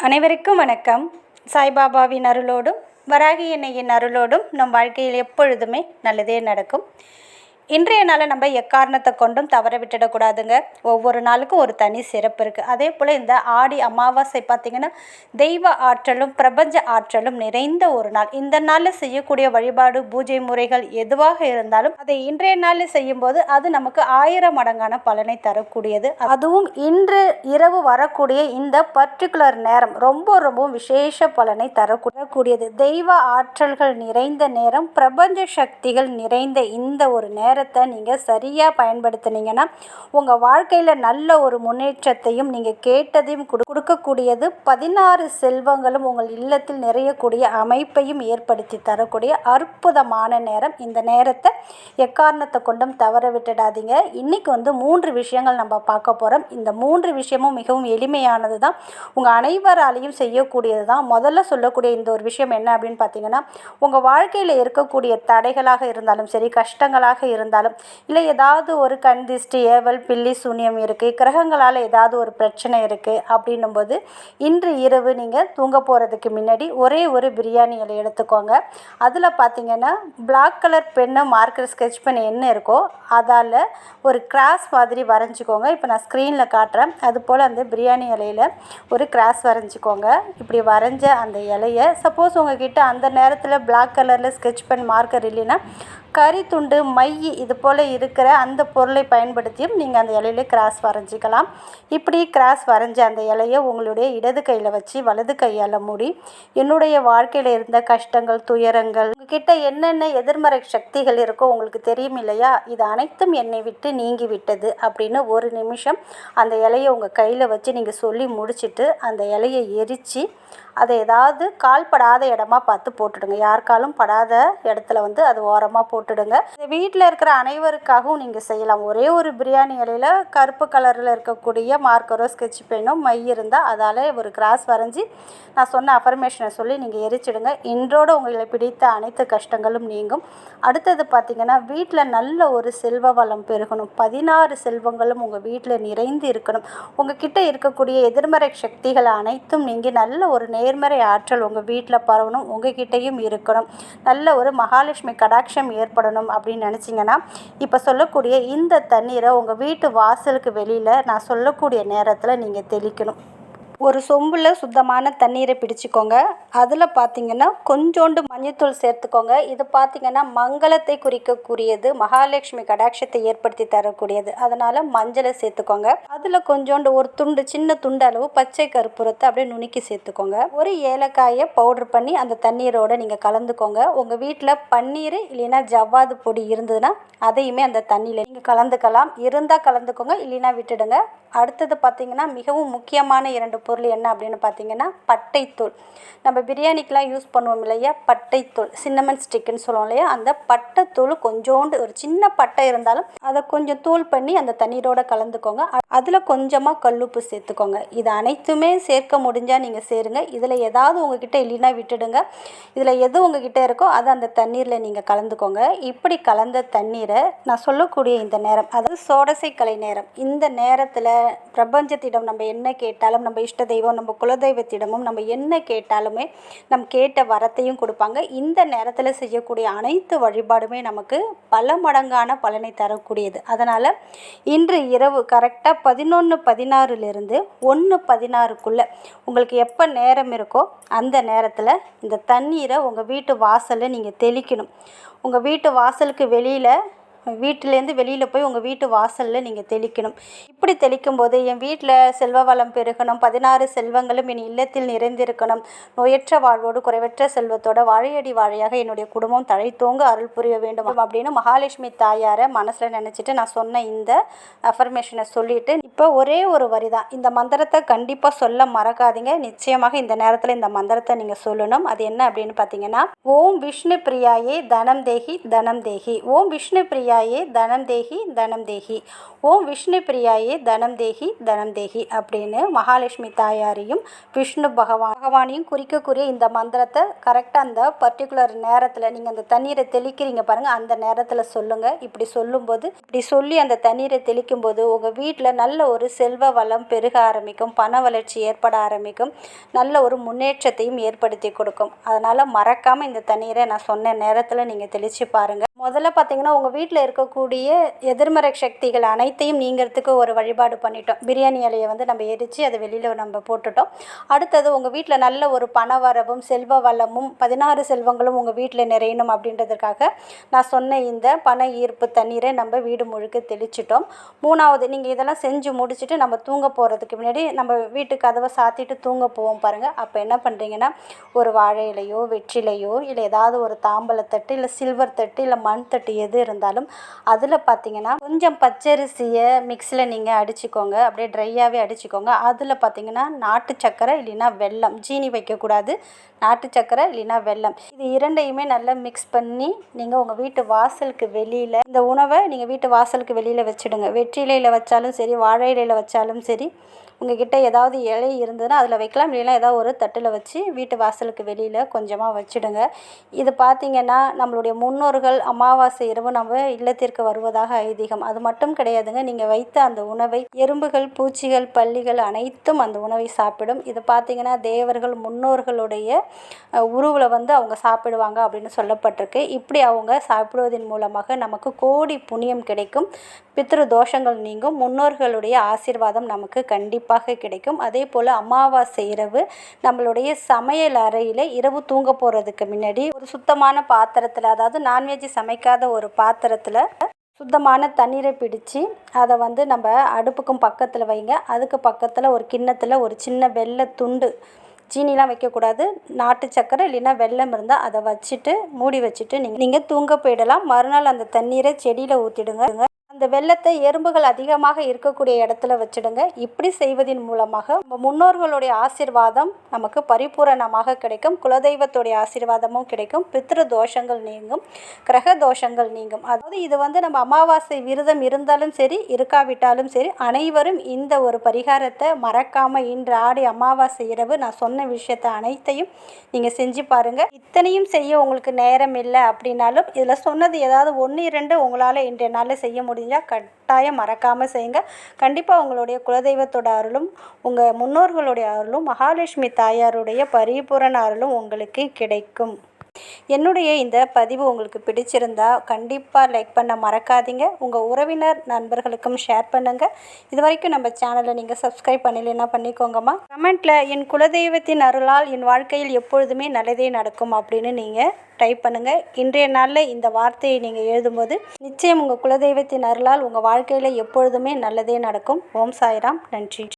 அனைவருக்கும் வணக்கம். சாய்பாபாவின் அருளோடும் வராகி அன்னையின் அருளோடும் நம் வாழ்க்கையில் எப்பொழுதுமே நல்லதே நடக்கும். இன்றைய நாளை நம்ம எக்காரணத்தை கொண்டும் தவற விட்டுடக்கூடாதுங்க. ஒவ்வொரு நாளுக்கும் ஒரு தனி சிறப்பு இருக்குது. அதே போல் இந்த ஆடி அமாவாசை பார்த்திங்கன்னா தெய்வ ஆற்றலும் பிரபஞ்ச ஆற்றலும் நிறைந்த ஒரு நாள். இந்த நாளில் செய்யக்கூடிய வழிபாடு பூஜை முறைகள் எதுவாக இருந்தாலும் அதை இன்றைய நாளில் செய்யும்போது அது நமக்கு 1000 மடங்கான பலனை தரக்கூடியது. அதுவும் இன்று இரவு வரக்கூடிய இந்த பர்டிகுலர் நேரம் ரொம்பவும் விசேஷ பலனை தரக்கூடியது. தெய்வ ஆற்றல்கள் நிறைந்த நேரம், பிரபஞ்ச சக்திகள் நிறைந்த இந்த ஒரு நேரம் நீங்கள் சரியாக பயன்படுத்தினீங்கன்னா உங்கள் வாழ்க்கையில் நல்ல ஒரு முன்னேற்றத்தையும் நீங்கள் கேட்டதையும் கொடுக்கக்கூடியது. 16 செல்வங்களும் உங்கள் இல்லத்தில் நிறையக்கூடிய அமைப்பையும் ஏற்படுத்தி தரக்கூடிய அற்புதமான நேரம். இந்த நேரத்தை எக்காரணத்தை கொண்டும் தவற விட்டுடாதீங்க. இன்றைக்கி 3 விஷயங்கள் நம்ம பார்க்க போகிறோம். இந்த 3 விஷயமும் மிகவும் எளிமையானது தான், உங்கள் அனைவராலையும் செய்யக்கூடியது தான். முதல்ல சொல்லக்கூடிய இந்த ஒரு விஷயம் என்ன அப்படின்னு பார்த்தீங்கன்னா, உங்கள் வாழ்க்கையில் இருக்கக்கூடிய தடைகளாக இருந்தாலும் சரி, கஷ்டங்களாக இருந்தாலும் இல்லை, ஏதாவது ஒரு கண் திஷ்டி, ஏவல், பில்லி, சூனியம் இருக்குது, கிரகங்களால் ஏதாவது ஒரு பிரச்சனை இருக்குது அப்படின்னும் போது இன்று இரவு நீங்கள் தூங்க போகிறதுக்கு முன்னாடி ஒரே ஒரு பிரியாணி இலை எடுத்துக்கோங்க. அதில் பார்த்தீங்கன்னா black colour pen, marker, sketch pen என்ன இருக்கோ அதால் ஒரு கிராஸ் மாதிரி வரைஞ்சிக்கோங்க. இப்போ நான் ஸ்க்ரீனில் காட்டுறேன். அதுபோல் அந்த பிரியாணி இலையில் ஒரு கிராஸ் வரைஞ்சிக்கோங்க. இப்படி வரைஞ்ச அந்த இலையை சப்போஸ் உங்ககிட்ட அந்த நேரத்தில் பிளாக் கலரில் ஸ்கெட்ச் பென், மார்க்கர் இல்லைன்னா கறி துண்டு, மை இது போல் இருக்கிற அந்த பொருளை பயன்படுத்தியும் நீங்கள் அந்த இலையில கிராஸ் வரைஞ்சிக்கலாம். இப்படி கிராஸ் வரைஞ்ச அந்த இலையை உங்களுடைய இடது கையில் வச்சு வலது கையால் மூடி, என்னுடைய வாழ்க்கையில் இருந்த கஷ்டங்கள், துயரங்கள், உங்ககிட்ட என்னென்ன எதிர்மறை சக்திகள் இருக்கோ உங்களுக்கு தெரியும் இல்லையா, இது அனைத்தும் என்னை விட்டு நீங்கி விட்டது அப்படின்னு ஒரு நிமிஷம் அந்த இலையை உங்கள் கையில் வச்சு நீங்கள் சொல்லி முடிச்சுட்டு அந்த இலையை எரித்து அதை ஏதாவது கால்படாத இடமா பார்த்து போட்டுடுங்க. யாருக்காலும் படாத இடத்துல அது ஓரமாக போட்டுடுங்க. இந்த வீட்டில் இருக்கிற அனைவருக்காகவும் நீங்கள் செய்யலாம். ஒரே ஒரு பிரியாணி இலையில் கருப்பு கலரில் இருக்கக்கூடிய மார்க்கரோ, ஸ்கெட்ச் பென்னோ, மை இருந்தால் அதால் ஒரு கிராஸ் வரைஞ்சி நான் சொன்ன அஃபர்மேஷனை சொல்லி நீங்கள் எரிச்சிடுங்க. இன்றோடு உங்களை பிடித்த அனைத்து கஷ்டங்களும் நீங்கும். அடுத்தது பார்த்திங்கன்னா, வீட்டில் நல்ல ஒரு செல்வ வளம் பெருகணும். 16 செல்வங்களும் உங்கள் வீட்டில் நிறைந்து இருக்கணும். உங்கள் கிட்ட இருக்கக்கூடிய எதிர்மறை சக்திகள் அனைத்தும் நீங்கள் நல்ல ஒரு நேர்மறை ஆற்றல் உங்கள் வீட்டில் பரவணும், உங்ககிட்டையும் இருக்கணும். நல்ல ஒரு மகாலட்சுமி கடாட்சம் ஏற்படணும் அப்படின்னு நினச்சிங்கன்னா இப்போ சொல்லக்கூடிய இந்த தண்ணீரை உங்கள் வீட்டு வாசலுக்கு வெளியில் நான் சொல்லக்கூடிய நேரத்தில் நீங்கள் தெளிக்கணும். ஒரு சொம்பில் சுத்தமான தண்ணீரை பிடிச்சிக்கோங்க. அதில் பார்த்திங்கன்னா கொஞ்சோண்டு மஞ்சத்தூள் சேர்த்துக்கோங்க. இது பார்த்திங்கன்னா மங்களத்தை குறிக்கக்கூடியது, மகாலட்சுமி கடாட்சத்தை ஏற்படுத்தி தரக்கூடியது. அதனால் மஞ்சளை சேர்த்துக்கோங்க. அதில் கொஞ்சோண்டு ஒரு துண்டு, சின்ன துண்டு அளவு பச்சை கற்பூரத்தை அப்படியே நுணுக்கி சேர்த்துக்கோங்க. ஒரு ஏலக்காயை பவுடர் பண்ணி அந்த தண்ணீரோடு நீங்கள் கலந்துக்கோங்க. உங்கள் வீட்டில் பன்னீர் இல்லைன்னா ஜவ்வாது பொடி இருந்ததுன்னா அதையுமே அந்த தண்ணியில் நீங்கள் கலந்துக்கலாம். இருந்தால் கலந்துக்கோங்க, இல்லைன்னா விட்டுடுங்க. அடுத்தது பார்த்திங்கன்னா மிகவும் முக்கியமான 2 பொருள் என்ன அப்படின்னு பார்த்தீங்கன்னா, பட்டைத்தூள். நம்ம பிரியாணிக்கெலாம் யூஸ் பண்ணுவோம் இல்லையா, பட்டைத்தூள், சின்னமன் ஸ்டிக்குன்னு சொல்லுவோம் இல்லையா, அந்த பட்டைத்தூள் கொஞ்சோண்டு, ஒரு சின்ன பட்டை இருந்தாலும் அதை கொஞ்சம் தூள் பண்ணி அந்த தண்ணீரோடு கலந்துக்கோங்க. அதில் கொஞ்சமாக கல்லுப்பு சேர்த்துக்கோங்க. இது அனைத்துமே சேர்க்க முடிஞ்சால் நீங்கள் சேருங்க. இதில் ஏதாவது உங்ககிட்ட இல்லைன்னா விட்டுடுங்க. இதில் எது உங்ககிட்ட இருக்கோ அதை அந்த தண்ணீரில் நீங்கள் கலந்துக்கோங்க. இப்படி கலந்த தண்ணீரை நான் சொல்லக்கூடிய இந்த நேரம், அதாவது சோடசை கலை நேரம், இந்த நேரத்தில் பிரபஞ்சத்திடம் நம்ம என்ன கேட்டாலும், நம்ம இஷ்ட தெய்வம், நம்ம குலதெய்வத்திடமும் நம்ம என்ன கேட்டாலுமே நம் கேட்ட வரத்தையும் கொடுப்பாங்க. இந்த நேரத்தில் செய்யக்கூடிய அனைத்து வழிபாடுமே நமக்கு பல மடங்கான பலனை தரக்கூடியது. அதனால் இன்று இரவு கரெக்டாக 11:16 1:16 உங்களுக்கு எப்போ நேரம் இருக்கோ அந்த நேரத்தில் இந்த தண்ணீரை உங்கள் வீட்டு வாசலில் நீங்கள் தெளிக்கணும். உங்கள் வீட்டு வாசலுக்கு வெளியில், வீட்டிலேருந்து வெளியில் போய் உங்கள் வீட்டு வாசலில் நீங்கள் தெளிக்கணும். இப்படி தெளிக்கும் போது என் வீட்டில் செல்வ வளம் பெருகணும், 16 செல்வங்களும் என் இல்லத்தில் நிறைந்திருக்கணும், நோயற்ற வாழ்வோடு குறைவற்ற செல்வத்தோட வாழையடி வாழையாக என்னுடைய குடும்பம் தழைத்தோங்க அருள் புரிய வேண்டும் அப்படின்னு மகாலட்சுமி தாயாரை மனசில் நினச்சிட்டு நான் சொன்ன இந்த அஃபர்மேஷனை சொல்லிவிட்டு இப்போ ஒரே ஒரு வரி தான், இந்த மந்திரத்தை கண்டிப்பாக சொல்ல மறக்காதீங்க. நிச்சயமாக இந்த நேரத்தில் இந்த மந்திரத்தை நீங்கள் சொல்லணும். அது என்ன அப்படின்னு பார்த்தீங்கன்னா, ஓம் விஷ்ணு பிரியாயே தனம் தேகி தனம் தேகி, ஓம் விஷ்ணு பிரியா பிரியாயே தனம் தேகி தனம் தேகி, ஓம் விஷ்ணு பிரியாயே தனம் தேகி தனம் தேகி அப்படின்னு மகாலட்சுமி தாயாரையும் விஷ்ணு பகவானையும் குறிக்கக்கூடிய இந்த மந்திரத்தை கரெக்டாக அந்த பர்டிகுலர் நேரத்தில் நீங்கள் அந்த தண்ணீரை தெளிக்கிறீங்க பாருங்கள், அந்த நேரத்தில் சொல்லுங்கள். இப்படி சொல்லும்போது, இப்படி சொல்லி அந்த தண்ணீரை தெளிக்கும் போது உங்கள் வீட்டில் நல்ல ஒரு செல்வ வளம் பெருக ஆரம்பிக்கும், பண வளர்ச்சி ஏற்பட ஆரம்பிக்கும், நல்ல ஒரு முன்னேற்றத்தையும் ஏற்படுத்தி கொடுக்கும். அதனால் மறக்காமல் இந்த தண்ணீரை நான் சொன்ன நேரத்தில் நீங்கள் தெளித்து பாருங்கள். முதல்ல பார்த்தீங்கன்னா உங்கள் வீட்டில் இருக்கக்கூடிய எதிர்மறை சக்திகள் அனைத்தையும் நீங்கிறதுக்கு ஒரு வழிபாடு பண்ணிட்டோம். பிரியாணி இலையை வந்து நம்ம எரித்து அதை வெளியில் நம்ம போட்டுட்டோம். அடுத்தது உங்கள் வீட்டில் நல்ல ஒரு பண வரவும் செல்வ வளமும் 16 செல்வங்களும் உங்கள் வீட்டில் நிறையணும் அப்படின்றதுக்காக நான் சொன்ன இந்த பண ஈர்ப்பு தண்ணீரை நம்ம வீடு முழுக்க தெளிச்சிட்டோம். மூணாவது, நீங்கள் இதெல்லாம் செஞ்சு முடிச்சுட்டு நம்ம தூங்க போகிறதுக்கு முன்னாடி நம்ம வீட்டு கதவை சாத்திட்டு தூங்க போவோம் பாருங்கள். அப்போ என்ன பண்ணுறீங்கன்னா, ஒரு வாழை இலையோ வெற்றிலையோ இல்லை ஏதாவது ஒரு தாம்பலத்தட்டு இல்லை சில்வர் தட்டு இல்லை மண் தட்டு எது இருந்தாலும் அதில் பார்த்தீங்கன்னா கொஞ்சம் பச்சரிசியை மிக்ஸியில் நீங்கள் அடிச்சுக்கோங்க. அப்படியே ட்ரையாகவே அடிச்சுக்கோங்க. அதில் பார்த்தீங்கன்னா நாட்டு சக்கரை இல்லைன்னா வெல்லம், ஜீனி வைக்கக்கூடாது, நாட்டு சக்கரை இல்லைன்னா வெல்லம், இது இரண்டையுமே நல்லா மிக்ஸ் பண்ணி நீங்கள் உங்கள் வீட்டு வாசலுக்கு வெளியில் இந்த உணவை நீங்கள் வீட்டு வாசலுக்கு வெளியில் வச்சுடுங்க. வெற்றிலையில் வச்சாலும் சரி, வாழை இலையில் வச்சாலும் சரி, உங்கள்கிட்ட ஏதாவது இலை இருந்ததுன்னா அதில் வைக்கலாம், இல்லைன்னா ஏதாவது ஒரு தட்டில் வச்சு வீட்டு வாசலுக்கு வெளியில் கொஞ்சமாக வச்சுடுங்க. இது பார்த்திங்கன்னா நம்மளுடைய முன்னோர்கள் அமாவாசை இரவு நம்ம இல்லத்திற்கு வருவதாக ஐதீகம். அது மட்டும் கிடையாதுங்க, நீங்கள் வைத்த அந்த உணவை எறும்புகள், பூச்சிகள், பல்லிகள் அனைத்தும் அந்த உணவை சாப்பிடும். இது பார்த்திங்கன்னா தேவர்கள் முன்னோர்களுடைய உருவில் வந்து அவங்க சாப்பிடுவாங்க அப்படின்னு சொல்லப்பட்டிருக்கு. இப்படி அவங்க சாப்பிடுவதன் மூலமாக நமக்கு கோடி புண்ணியம் கிடைக்கும், பித்ரு தோஷங்கள் நீங்கும், முன்னோர்களுடைய ஆசீர்வாதம் நமக்கு கண்டிப்பாக கிடைக்கும். அதே போல் அமாவாசை இரவு நம்மளுடைய சமையல் அறையில் இரவு தூங்க போகிறதுக்கு முன்னாடி ஒரு சுத்தமான பாத்திரத்தில், அதாவது நான்வெஜ் சமைக்காத ஒரு பாத்திரத்தில் சுத்தமான தண்ணீரை பிடிச்சி அதை வந்து நம்ம அடுப்புக்கும் பக்கத்தில் வைங்க. அதுக்கு பக்கத்தில் ஒரு கிண்ணத்தில் ஒரு சின்ன வெள்ளை துண்டு, சீனிலாம் வைக்கக்கூடாது, நாட்டு சக்கரை இல்லைன்னா வெல்லம் இருந்தால் அதை வச்சுட்டு மூடி வச்சுட்டு நீங்கள் தூங்க போயிடலாம். மறுநாள் அந்த தண்ணீரை செடியில் ஊற்றிடுங்க. அந்த வெள்ளத்தை எறும்புகள் அதிகமாக இருக்கக்கூடிய இடத்துல வச்சுடுங்க. இப்படி செய்வதன் மூலமாக நம்ம முன்னோர்களுடைய ஆசீர்வாதம் நமக்கு பரிபூரணமாக கிடைக்கும், குலதெய்வத்துடைய ஆசீர்வாதமும் கிடைக்கும், பித்ரு தோஷங்கள் நீங்கும், கிரக தோஷங்கள் நீங்கும். அதாவது இது வந்து நம்ம அமாவாசை விரதம் இருந்தாலும் சரி, இருக்காவிட்டாலும் சரி, அனைவரும் இந்த ஒரு பரிகாரத்தை மறக்காமல் இன்று ஆடி அமாவாசை இரவு நான் சொன்ன விஷயத்தை அனைத்தையும் நீங்கள் செஞ்சு பாருங்கள். இத்தனையும் செய்ய உங்களுக்கு நேரம் இல்லை அப்படின்னாலும் இதில் சொன்னது ஏதாவது 1-2 உங்களால் இன்றைய நாளில் செய்ய முடியும். கட்டாயம் மறக்காமல் செய்யுங்க. கண்டிப்பாக உங்களுடைய குலதெய்வத்தோட அருளும் உங்கள் முன்னோர்களுடைய அருளும் மகாலட்சுமி தாயாருடைய பரிபூரண அருளும் உங்களுக்கு கிடைக்கும். என்னுடைய இந்த பதிவு உங்களுக்கு பிடிச்சிருந்தா கண்டிப்பாக லைக் பண்ண மறக்காதீங்க. உங்கள் உறவினர் நண்பர்களுக்கும் ஷேர் பண்ணுங்கள். இது வரைக்கும் நம்ம சேனலை நீங்கள் சப்ஸ்கிரைப் பண்ணலைன்னா பண்ணிக்கோங்கம்மா. கமெண்ட்டில் என் குலதெய்வத்தின் அருளால் என் வாழ்க்கையில் எப்பொழுதுமே நல்லதே நடக்கும் அப்படின்னு நீங்கள் டைப் பண்ணுங்கள். இன்றைய நாளில் இந்த வார்த்தையை நீங்கள் எழுதும்போது நிச்சயம் உங்கள் குலதெய்வத்தின் அருளால் உங்கள் வாழ்க்கையில் எப்பொழுதுமே நல்லதே நடக்கும். ஓம் சாய்ராம். நன்றி.